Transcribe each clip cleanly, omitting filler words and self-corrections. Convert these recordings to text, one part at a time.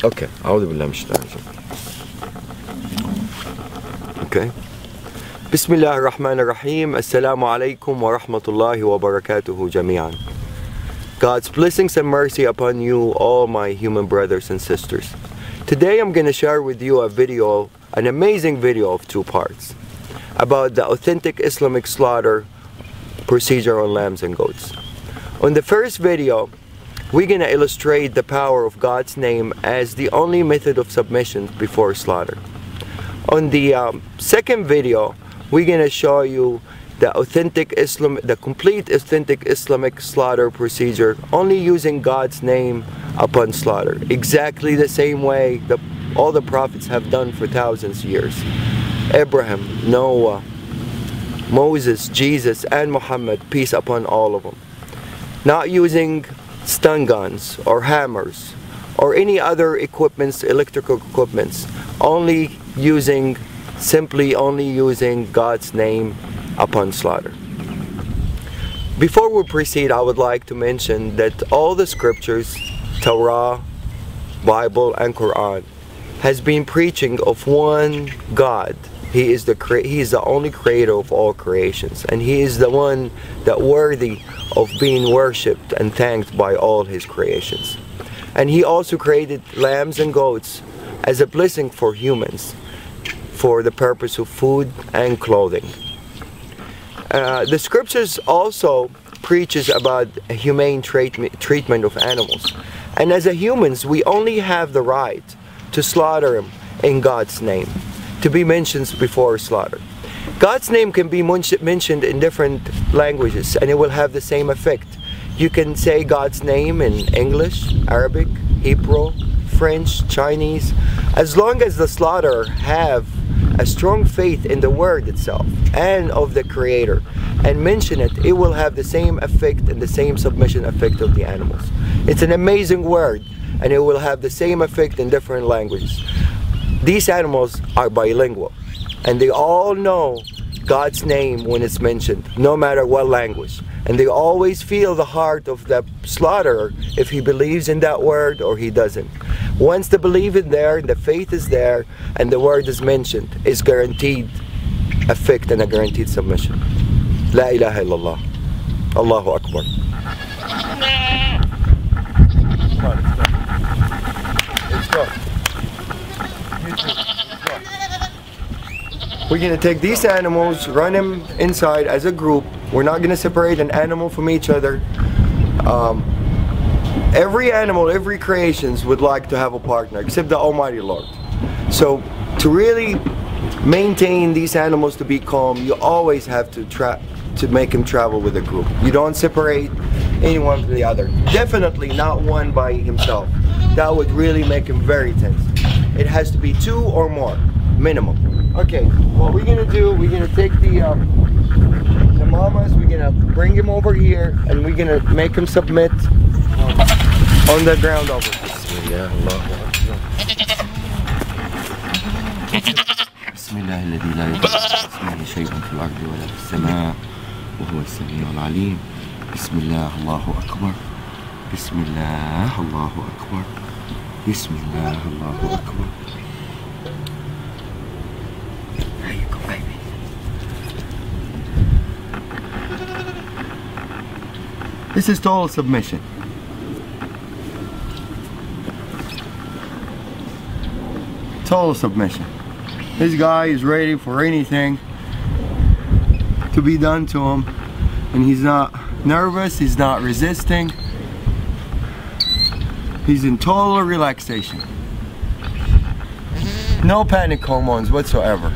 Okay, أعوذ بالله من الشيطان الرجيم. Okay. بسم الله الرحمن الرحيم. السلام عليكم ورحمة الله وبركاته جميعا. God's blessings and mercy upon you, all my human brothers and sisters. Today I'm going to share with you a video, an amazing video of 2 parts, about the authentic Islamic slaughter procedure on lambs and goats. On the first video, we're going to illustrate the power of God's name as the only method of submission before slaughter. On the second video, we're going to show you the complete authentic Islamic slaughter procedure, only using God's name upon slaughter, exactly the same way that all the prophets have done for thousands of years. Abraham, Noah, Moses, Jesus, and Muhammad, peace upon all of them. Not using stun guns or hammers or any other equipments, electrical equipments, simply only using God's name upon slaughter. Before we proceed, I would like to mention that all the scriptures, Torah, Bible, and Quran, has been preaching of one God. He is the only creator of all creations, and He is the one that worthy of being worshipped and thanked by all His creations. And He also created lambs and goats as a blessing for humans, for the purpose of food and clothing. The scriptures also preaches about a humane treatment of animals, and as humans we only have the right to slaughter them in God's name, to be mentioned before slaughter. God's name can be mentioned in different languages and it will have the same effect. You can say God's name in English, Arabic, Hebrew, French, Chinese. As long as the slaughterer have a strong faith in the word itself and of the Creator and mention it, it will have the same effect and the same submission effect of the animals. It's an amazing word and it will have the same effect in different languages. These animals are bilingual and they all know God's name when it's mentioned, no matter what language. And they always feel the heart of the slaughterer if he believes in that word or he doesn't. Once the belief is there, the faith is there, and the word is mentioned, is guaranteed effect and a guaranteed submission. La ilaha illallah. Allahu Akbar. Let's go. We're going to take these animals, run them inside as a group. We're not going to separate an animal from each other. Every animal, every creation would like to have a partner, except the Almighty Lord. So to really maintain these animals to be calm, you always have to make them travel with a group. You don't separate anyone from the other. Definitely not one by himself. That would really make him very tense. It has to be 2 or more, minimum. Okay, what we're gonna do, we're gonna take the mamas, we're gonna bring him over here, and we're gonna make him submit on the ground over. Bismillah, Allahu Akbar. Bismillah الذي لا يضر اسمه شيء في الأرض ولا في السماء وهو السميع العليم. بسم الله الله أكبر. بسم الله الله أكبر. بسم الله الله أكبر. This is total submission. Total submission. This guy is ready for anything to be done to him, and he's not nervous, he's not resisting. He's in total relaxation. No panic hormones whatsoever.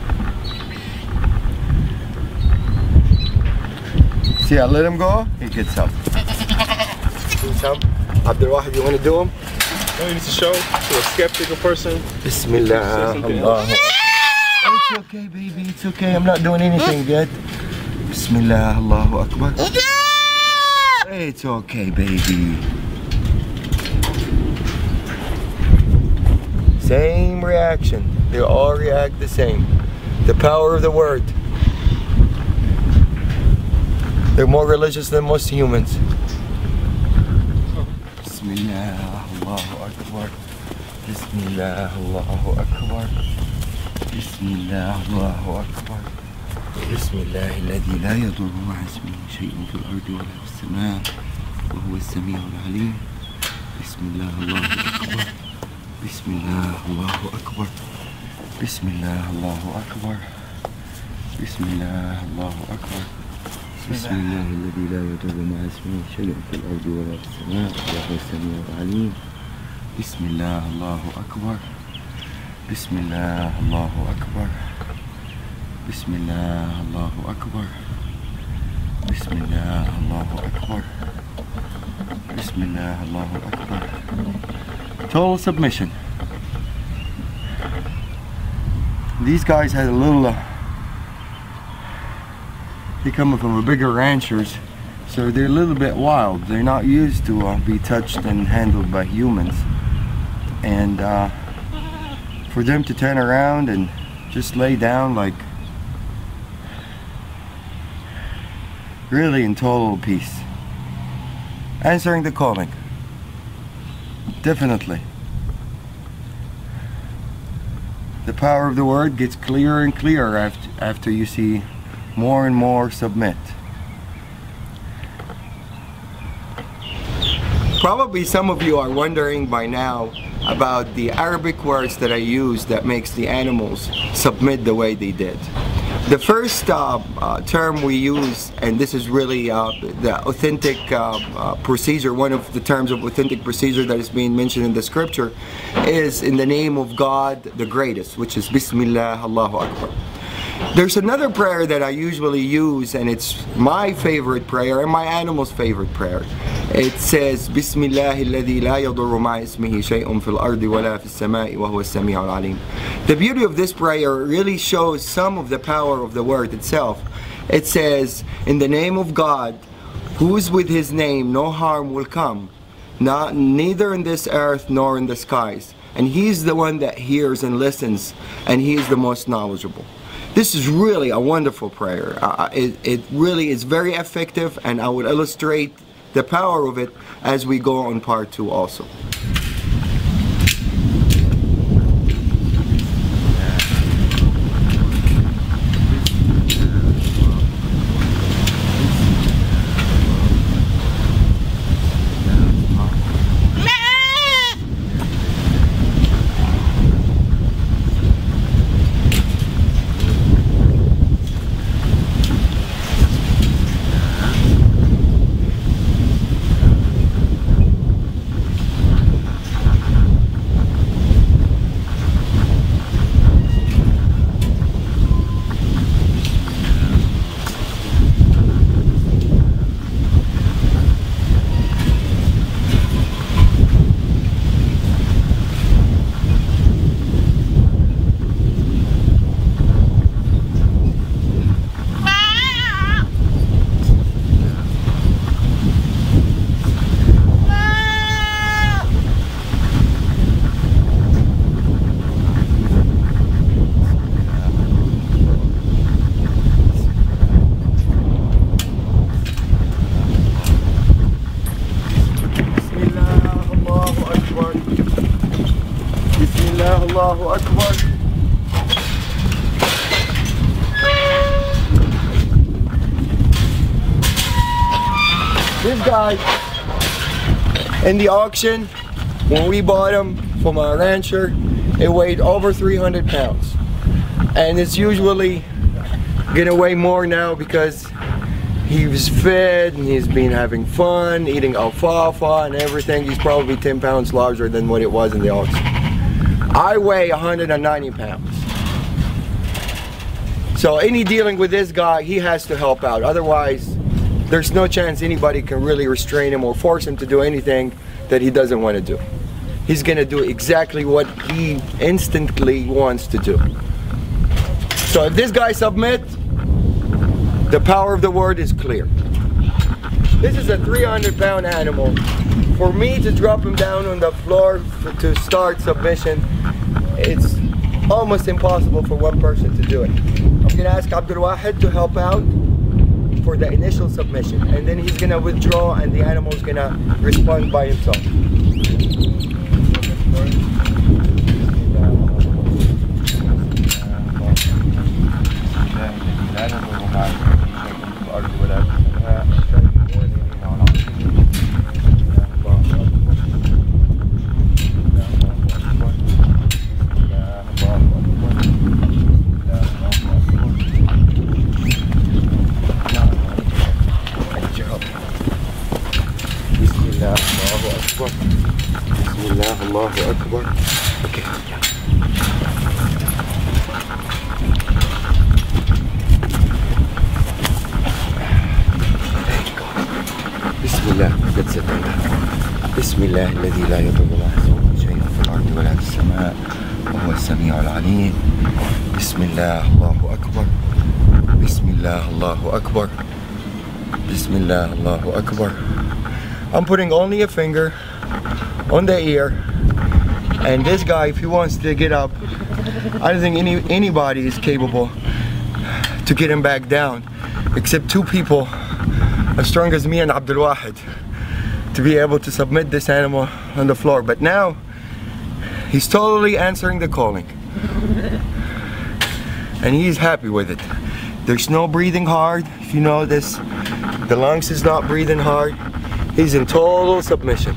See, I let him go, he gets up. Abdul, you want to do them? No, you need to show to a skeptical person. Bismillah. Allah. It's okay, baby. It's okay. I'm not doing anything yet. Bismillah. Allahu Akbar. It's okay, baby. Same reaction. They all react the same. The power of the word. They're more religious than most humans. Bismillah, Allahu Akbar. بسم الله الله أكبر. بسم الله الله أكبر. بسم الله الذي لا يضر مع اسمه شيء في الأرض ولا في السماء وهو السميع العليم. بسم الله الله أكبر. بسم الله الله أكبر. بسم الله الله أكبر. بسم الله الله أكبر. بسم الله الذي لا يضر مع اسمه شيء في الأرض ولا في السماء وهو السميع العليم. بسم الله الله أكبر. بسم الله الله أكبر. بسم الله الله أكبر. بسم الله الله أكبر. بسم الله الله أكبر. Total submission. These guys had a little they're coming from a bigger ranchers, so they're a little bit wild. They're not used to be touched and handled by humans, and for them to turn around and just lay down like really in total peace, answering the calling. Definitely the power of the word gets clearer and clearer after you see more and more submit. Probably some of you are wondering by now about the Arabic words that I use that makes the animals submit the way they did. The first term we use, and this is really the authentic procedure, one of the terms of authentic procedure that is being mentioned in the scripture, is in the name of God the greatest, which is Bismillah Allahu Akbar. There's another prayer that I usually use, and it's my favorite prayer and my animal's favorite prayer. It says Bismillahi alladhi la yadurru ma'a ismihi shay'un fil ardi wala fis sama'i wa huwa as-sami'ul 'alim. The beauty of this prayer really shows some of the power of the word itself. It says, in the name of God, who is with his name no harm will come, neither in this earth nor in the skies. And he's the one that hears and listens, and he is the most knowledgeable. This is really a wonderful prayer. It really is very effective, and I will illustrate the power of it as we go on part 2 also. Allahu Akbar. This guy in the auction, when we bought him from our rancher, it weighed over 300 pounds. And it's usually gonna weigh more now because he was fed and he's been having fun, eating alfalfa and everything. He's probably 10 pounds larger than what it was in the auction. I weigh 190 pounds. So any dealing with this guy, he has to help out. Otherwise, there's no chance anybody can really restrain him or force him to do anything that he doesn't want to do. He's gonna do exactly what he instantly wants to do. So if this guy submits, the power of the word is clear. This is a 300-pound animal. For me to drop him down on the floor to start submission, it's almost impossible for one person to do it. I'm gonna ask Abdul Wahid to help out for the initial submission, and then he's gonna withdraw and the animal's gonna respond by himself. الله الله أكبر. بسم الله الله أكبر. Okay. بسم الله. That's it. بسم الله الذي لا يضر مع اسمه شيء في الأرض ولا في السماء وهو السميع العليم. بسم الله الله أكبر. بسم الله الله أكبر. بسم الله الله أكبر. I'm putting only a finger on the ear, and this guy, if he wants to get up, I don't think anybody is capable to get him back down, except two people as strong as me and Abdul Wahid, to be able to submit this animal on the floor. But now he's totally answering the calling, and he's happy with it. There's no breathing hard. If you notice, the lungs is not breathing hard. He's in total submission.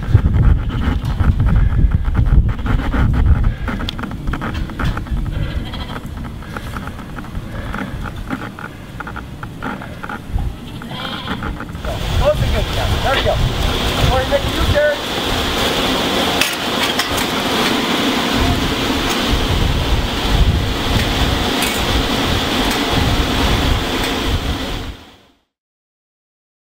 There we go. All right, make a U-turn.